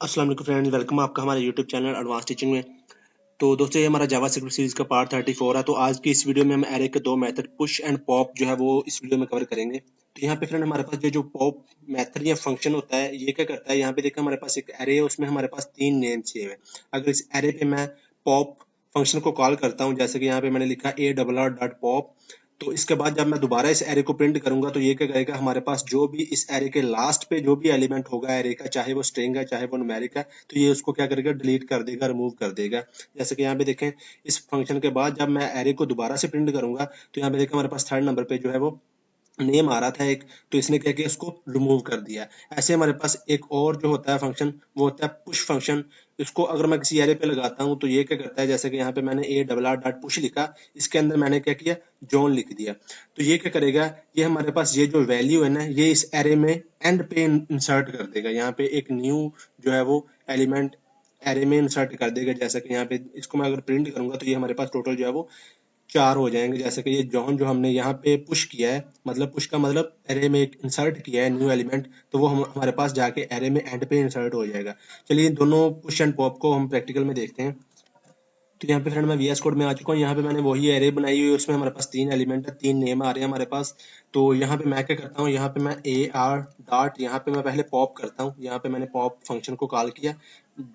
अस्सलाम वालेकुम friends, welcome आपका हमारे यूट्यूब चैनल एडवांस टीचिंग में। तो दोस्तों, ये हमारा जावा स्क्रिप्ट सीरीज का पार्ट 34 है। तो आज की इस वीडियो में हम एरे के दो मेथड पुश एंड पॉप जो है वो इस वीडियो में कवर करेंगे। तो यहाँ पे फ्रेंड हमारे पास जो पॉप मेथड या फंक्शन होता है, ये क्या करता है, यहाँ पे देखिए हमारे पास एक एरे है, उसमें हमारे पास 3 नेम चाहिए हुए। अगर इस एरे पे मैं पॉप फंक्शन को कॉल करता हूँ, जैसे कि यहाँ पे मैंने लिखा a_r.pop, तो इसके बाद जब मैं दोबारा इस एरे को प्रिंट करूंगा तो ये क्या करेगा, हमारे पास जो भी इस एरे के लास्ट पे जो भी एलिमेंट होगा एरे का, चाहे वो स्ट्रिंग है चाहे वो न्यूमेरिक है, तो ये उसको क्या करेगा, डिलीट कर देगा, रिमूव कर देगा। जैसे कि यहाँ पे देखें, इस फंक्शन के बाद जब मैं एरे को दोबारा से प्रिंट करूंगा तो यहाँ पे देखें हमारे पास थर्ड नंबर पे जो है वो नेम आ रहा था एक, तो इसने क्या किया, इसको रिमूव कर दिया। ऐसे हमारे पास एक और जो होता है फंक्शन, वो होता है पुश फंक्शन। इसको अगर मैं किसी एरे पे लगाता हूँ तो ये क्या करता है, जैसे कि यहाँ पे मैंने a_r.push लिखा, इसके अंदर मैंने क्या किया, जॉन लिख दिया। तो ये क्या करेगा, ये हमारे पास ये जो वैल्यू है ना, ये इस एरे में एंड पे इंसर्ट कर देगा। यहाँ पे एक न्यू जो है वो एलिमेंट एरे में इंसर्ट कर देगा। जैसा कि यहाँ पे इसको मैं अगर प्रिंट करूंगा तो ये हमारे पास टोटल जो है वो 4 हो जाएंगे। जैसे कि ये जॉन जो हमने यहाँ पे पुश किया है, मतलब पुश का मतलब एरे में एक इंसर्ट किया है न्यू एलिमेंट, तो वो हमारे पास जाके एरे में एंड पे इंसर्ट हो जाएगा। चलिए दोनों पुश एंड पॉप को हम प्रैक्टिकल में देखते हैं। तो यहाँ पे फ्रेंड मैं वीएस कोड में आ चुका हूँ। यहाँ पे मैंने वही एरे बनाई हुई है, उसमें हमारे पास 3 एलिमेंट है, 3 नेम आ रहे हैं हमारे पास। तो यहाँ पे मैं क्या करता हूँ, यहाँ पे मैं a_r. यहाँ पे मैं पहले पॉप करता हूँ। यहाँ पे मैंने पॉप फंक्शन को कॉल किया,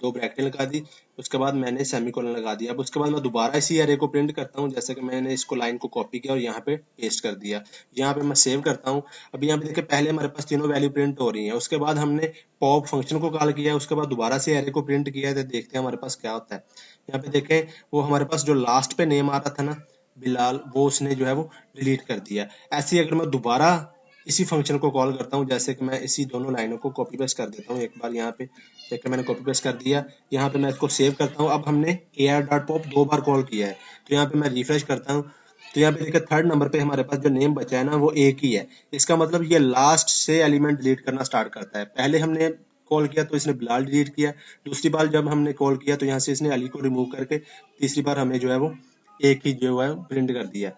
2 ब्रैकेट लगा दी, उसके बाद मैंने सेमीकोलन लगा दिया। अब उसके बाद मैं दोबारा इसी एरे को प्रिंट करता हूँ, जैसे कि मैंने इसको लाइन को कॉपी किया और यहाँ पे पेस्ट कर दिया। यहाँ पे मैं सेव करता हूँ। अब यहाँ पे देखिए पहले हमारे पास तीनों वैल्यू प्रिंट हो रही है, उसके बाद हमने पॉप फंक्शन को कॉल किया, उसके बाद दोबारा से एरे को प्रिंट किया है। तो देखते हैं हमारे पास क्या होता है। यहाँ पे देखें, वो हमारे पास जो लास्ट पे नेम आ रहा था ना, बिलाल, वो उसने जो है वो डिलीट कर दिया। ऐसे ही अगर मैं दोबारा इसी फंक्शन को कॉल करता हूँ, जैसे कि मैं इसी दोनों लाइनों को कॉपी पेस्ट कर देता हूँ एक बार, यहाँ पे देखिए मैंने कॉपी पेस्ट कर दिया। यहाँ पे मैं इसको सेव करता हूँ। अब हमने ar.pop 2 बार कॉल किया है, तो यहाँ पे मैं रिफ्रेश करता हूँ। तो यहाँ पे देखिए थर्ड नंबर पे हमारे पास जो नेम बचा है ना, वो एक ही है। इसका मतलब ये लास्ट से एलिमेंट डिलीट करना स्टार्ट करता है। पहले हमने कॉल किया तो इसने बिलाल डिलीट किया, दूसरी बार जब हमने कॉल किया तो यहाँ से इसने अली को रिमूव करके, तीसरी बार हमें जो है वो एक ही जो है प्रिंट कर दिया,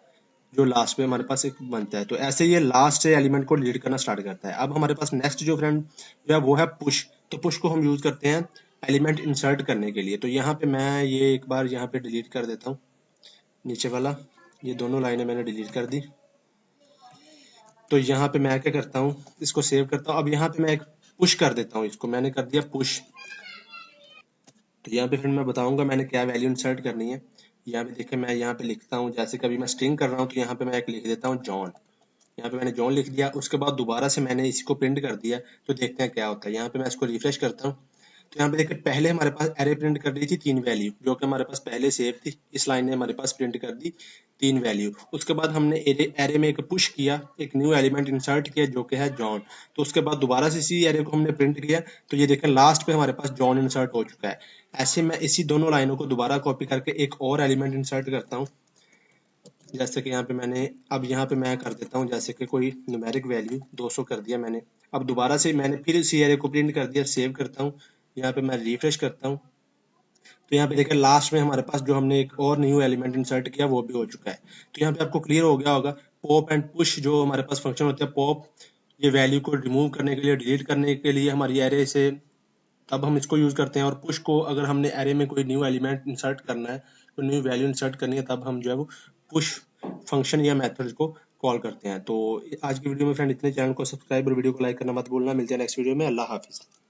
जो लास्ट में हमारे पास एक बनता है। तो ऐसे ये लास्ट से एलिमेंट को डिलीट करना स्टार्ट करता है। अब हमारे पास नेक्स्ट जो फ्रेंड जो है वो है पुश। तो पुश को हम यूज करते हैं एलिमेंट इंसर्ट करने के लिए। तो यहाँ पे मैं ये एक बार यहाँ पे डिलीट कर देता हूँ, नीचे वाला, ये दोनों लाइनें मैंने डिलीट कर दी। तो यहाँ पे मैं क्या करता हूँ, इसको सेव करता हूँ। अब यहाँ पे मैं एक पुश कर देता हूँ, इसको मैंने कर दिया पुश। तो यहाँ पे फिर मैं बताऊंगा मैंने क्या वैल्यू इंसर्ट करनी है। यहाँ पे देखिए मैं यहाँ पे लिखता हूँ, जैसे कभी मैं स्ट्रिंग कर रहा हूँ तो यहाँ पे मैं एक लिख देता हूँ जॉन। यहाँ पे मैंने जॉन लिख दिया, उसके बाद दोबारा से मैंने इसको प्रिंट कर दिया। तो देखते हैं क्या होता है। यहाँ पे मैं इसको रिफ्रेश करता हूँ। तो यहाँ पे देखिए पहले हमारे पास एरे प्रिंट कर दी थी 3 वैल्यू, जो कि हमारे पास पहले सेव थी। इस लाइन ने हमारे पास प्रिंट कर दी 3 वैल्यू। उसके बाद हमने एरे में एक पुश किया, एक न्यू एलिमेंट इंसर्ट किया जो कि है जॉन। तो उसके बाद दोबारा से इसी एरे को हमने प्रिंट किया, तो ये देखें लास्ट पे हमारे पास जॉन इंसर्ट हो चुका है। ऐसे मैं इसी दोनों लाइनों को दोबारा कॉपी करके एक और एलिमेंट इंसर्ट करता हूँ, जैसे कि यहाँ पे मैंने, अब यहाँ पे मैं कर देता हूँ जैसे कि कोई न्यूमेरिक वैल्यू 200 कर दिया मैंने। अब दोबारा से मैंने फिर इसी एरे को प्रिंट कर दिया, सेव करता हूँ। यहाँ पे मैं रिफ्रेश करता हूँ। तो यहाँ पे देखिए लास्ट में हमारे पास जो हमने एक और न्यू एलिमेंट इंसर्ट किया वो भी हो चुका है। तो यहाँ पे आपको क्लियर हो गया होगा, पॉप एंड पुश जो हमारे पास फंक्शन होता है। पॉप ये वैल्यू को रिमूव करने के लिए, डिलीट करने के लिए हमारी एरे से, तब हम इसको यूज करते हैं। और पुश को अगर हमने एरे में कोई न्यू एलिमेंट इंसर्ट करना है, कोई न्यू वैल्यू इंसर्ट करनी है, तब हम जो है वो पुश फंक्शन या मेथड को कॉल करते हैं। तो आज की वीडियो में फ्रेंड इतने। चैनल को सब्सक्राइब और वीडियो को लाइक करना मत भूलना। मिलते हैं नेक्स्ट वीडियो में। अल्लाह हाफिज।